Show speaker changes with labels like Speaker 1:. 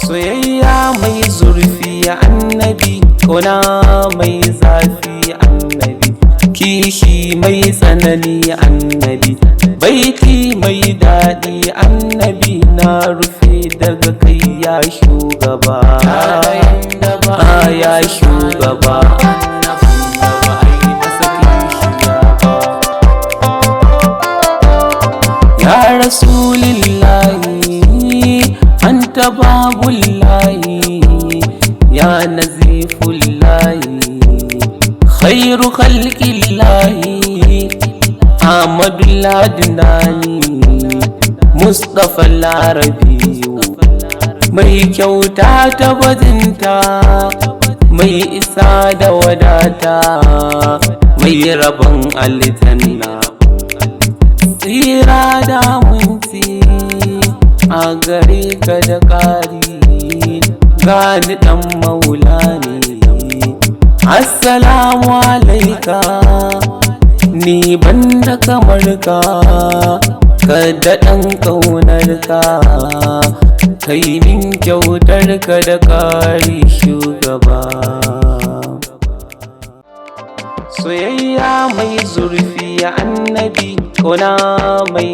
Speaker 1: soyayya mai zurfi annabi, ƙauna mai zafi annabi, kishi mai tsanani annabi, baiti mai daɗi annabi, na rufe daga kai ya shugaba, ya shugaba. Ya Rasulillahi anta babullahi, ya nazifullahi, khairu khalqillahi, Ahmadul Adnani, Mustafa al-Arabiyu, mai kyauta ta bajinta, mai isa da wadata, mai rabon aljanna, tsira da munci a gare ka da ƙari, gani ɗan maula ne. Assalamu alaika, ni banda kamar ka, ka daɗan ƙaunar ka, kai min kyautar ka da ƙari shugaba. Soyayya mai zurfi annabi, ƙauna mai